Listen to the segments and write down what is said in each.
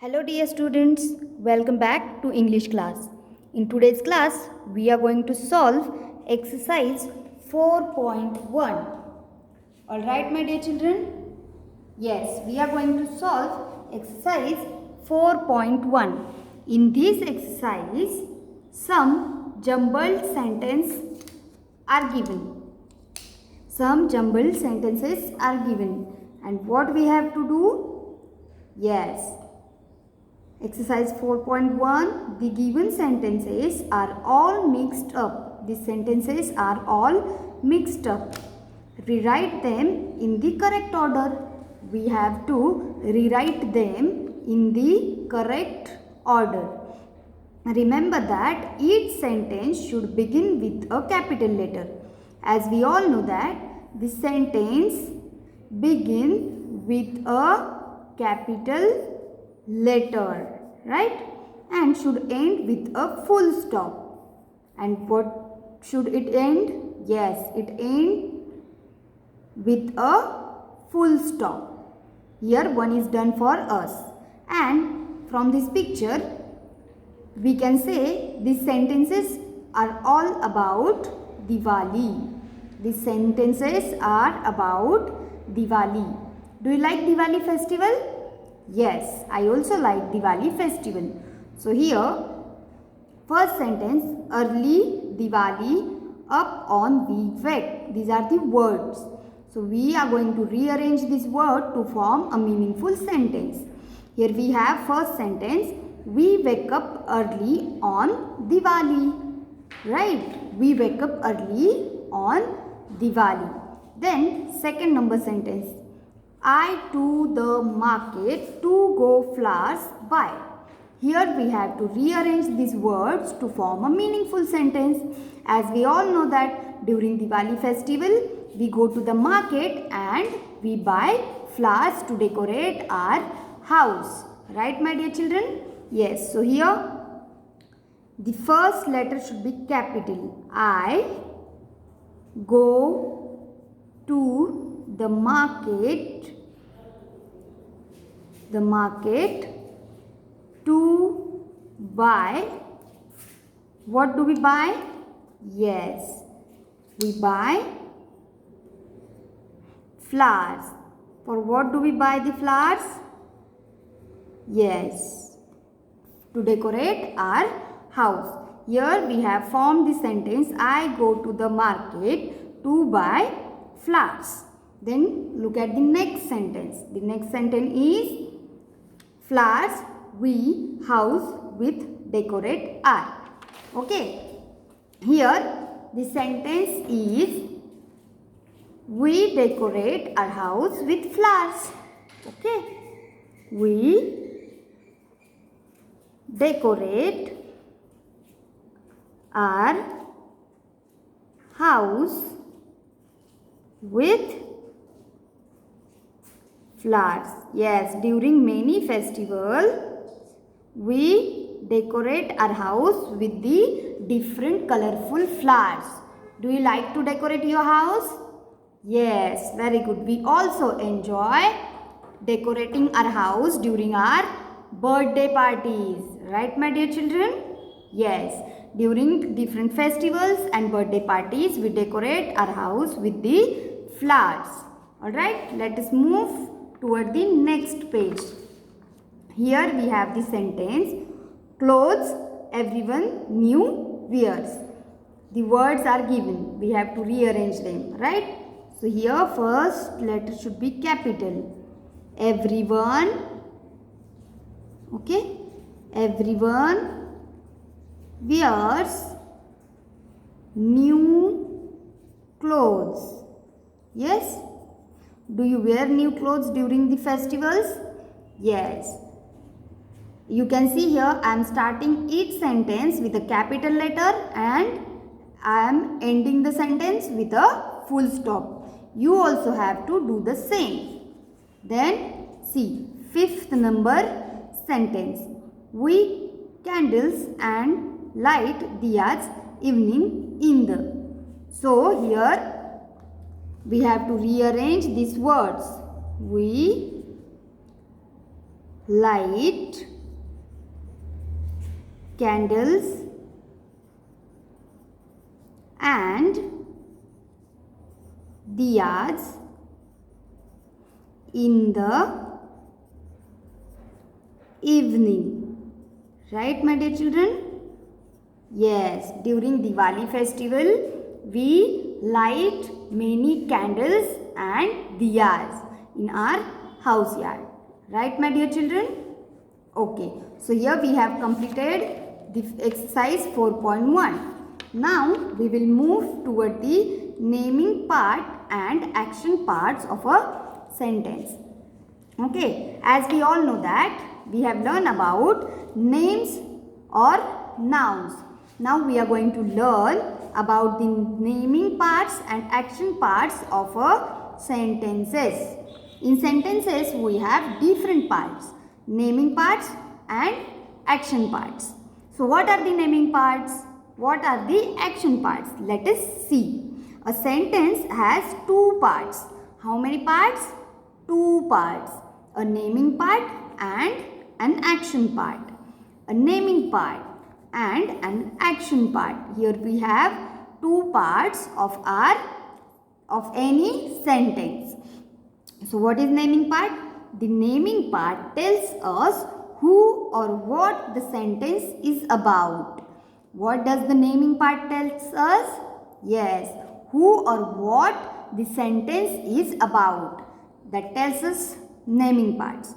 Hello dear students, welcome back to English class. In today's class, we are going to solve exercise 4.1. Alright my dear children? Yes, we are going to solve exercise 4.1. In this exercise, some jumbled sentences are given. Some jumbled sentences are given. And what we have to do? Yes. Exercise 4.1, the given sentences are all mixed up. The sentences are all mixed up. Rewrite them in the correct order. We have to rewrite them in the correct order. Remember that each sentence should begin with a capital letter. As we all know that the sentence begin with a capital letter, right? And should end with a full stop. And what should it end? Yes, it end with a full stop. Here one is done for us. And from this picture, we can say these sentences are all about Diwali. These sentences are about Diwali. Do you like Diwali festival? Yes, I also like Diwali festival. So here, first sentence, early Diwali up on the wet. These are the words. So we are going to rearrange this word to form a meaningful sentence. Here we have first sentence, we wake up early on Diwali. Right? We wake up early on Diwali. Then second number sentence, I to the market to go flowers buy. Here we have to rearrange these words to form a meaningful sentence. As we all know that during Diwali festival, we go to the market and we buy flowers to decorate our house. Right, my dear children? Yes. So here, the first letter should be capital. I go to the market to buy. What do we buy? Yes, we buy flowers. For what do we buy the flowers? Yes, to decorate our house. Here we have formed the sentence, I go to the market to buy flowers. Then look at the next sentence. The next sentence is, flowers we house with decorate are. Okay. Here the sentence is, we decorate our house with flowers. Okay. We decorate our house with flowers. Yes, during many festivals, we decorate our house with the different colorful flowers. Do you like to decorate your house? Yes, very good. We also enjoy decorating our house during our birthday parties. Right, my dear children? Yes, during different festivals and birthday parties, we decorate our house with the flowers. Alright, let us move toward the next page. Here we have the sentence, clothes everyone new wears. The words are given. We have to rearrange them, right? So here first letter should be capital. Everyone, okay? Everyone wears new clothes. Yes? Do you wear new clothes during the festivals? Yes. You can see here I am starting each sentence with a capital letter and I am ending the sentence with a full stop. You also have to do the same. Then see, fifth number sentence. We candles and light diyas evening in the. So here we have to rearrange these words. We light candles and diyas in the evening. Right, my dear children? Yes, during Diwali festival, we light many candles and diyas in our house yard. Right, my dear children? Okay, so here we have completed the exercise 4.1. Now we will move toward the naming part and action parts of a sentence. Okay, as we all know that we have learned about names or nouns. Now we are going to learn about the naming parts and action parts of a sentences. In sentences we have different parts, naming parts and action parts. So what are the naming parts? What are the action parts? Let us see. A sentence has two parts. How many parts? Two parts. A naming part and an action part. A naming part and an action part. Here we have two parts of any sentence. So what is naming part? The naming part tells us who or what the sentence is about. What does the naming part tells us? Yes, who or what the sentence is about. That tells us naming parts.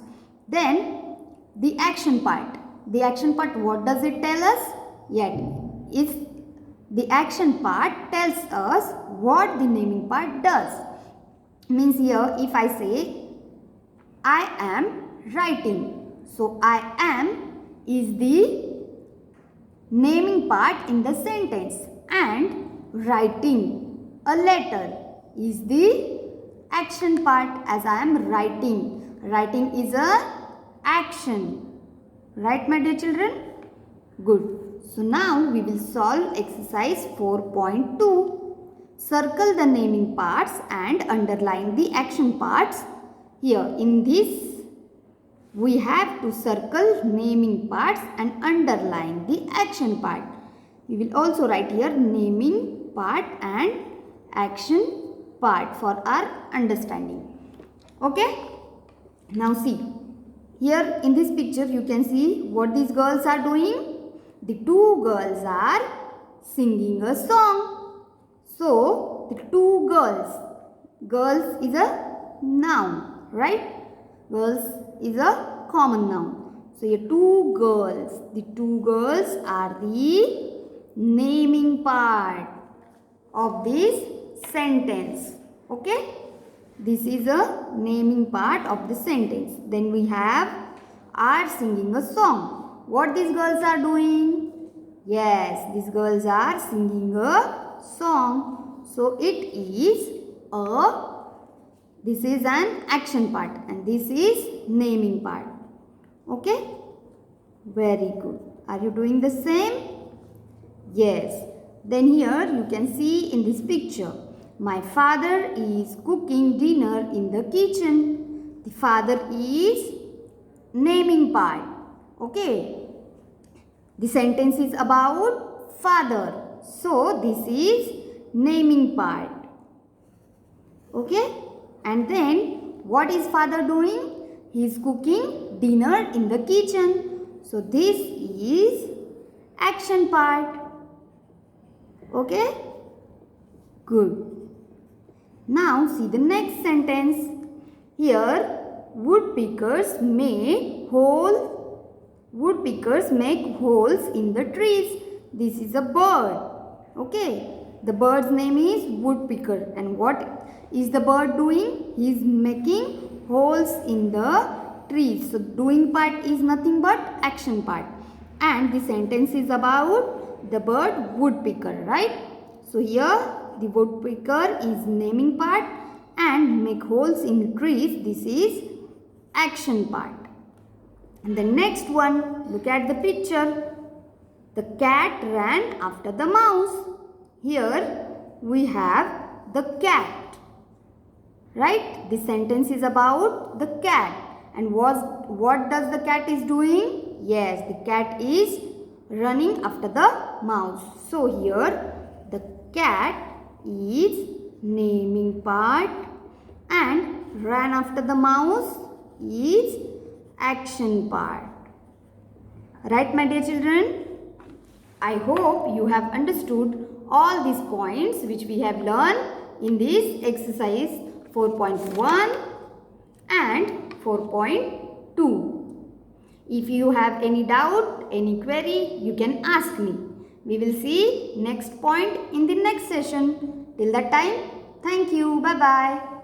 Then the action part. The action part, what does it tell us? Yet, if the action part tells us what the naming part does. Means here, if I say, I am writing. So, I am is the naming part in the sentence and writing a letter is the action part as I am writing. Writing is a action. Right, my dear children? Good. So now we will solve exercise 4.2. Circle the naming parts and underline the action parts. Here in this we have to circle naming parts and underline the action part. We will also write here naming part and action part for our understanding. Okay? Now see. Here in this picture you can see what these girls are doing. The two girls are singing a song. So, the two girls is a noun, right? Girls is a common noun. So, here two girls. The two girls are the naming part of this sentence. Okay? This is a naming part of the sentence. Then we have are singing a song. What these girls are doing? Yes, these girls are singing a song. So it is this is an action part and this is naming part. Okay? Very good. Are you doing the same? Yes. Then here you can see in this picture. My father is cooking dinner in the kitchen. The father is naming part. Okay. The sentence is about father. So, this is naming part. Okay. And then, what is father doing? He is cooking dinner in the kitchen. So, this is action part. Okay. Good. Now, see the next sentence. Here, woodpeckers make holes in the trees. This is a bird. Okay. The bird's name is woodpecker. And what is the bird doing? He is making holes in the trees. So, doing part is nothing but action part. And the sentence is about the bird woodpecker, right? So, here the woodpecker is naming part and make holes in trees. This is action part. And the next one, look at the picture. The cat ran after the mouse. Here we have the cat. Right? The sentence is about the cat. And what does the cat is doing? Yes, the cat is running after the mouse. So here the cat is naming part and ran after the mouse is action part. Right, my dear children? I hope you have understood all these points which we have learned in this exercise 4.1 and 4.2. If you have any doubt, any query, you can ask me. We will see next point in the next session. Till that time, thank you. Bye-bye.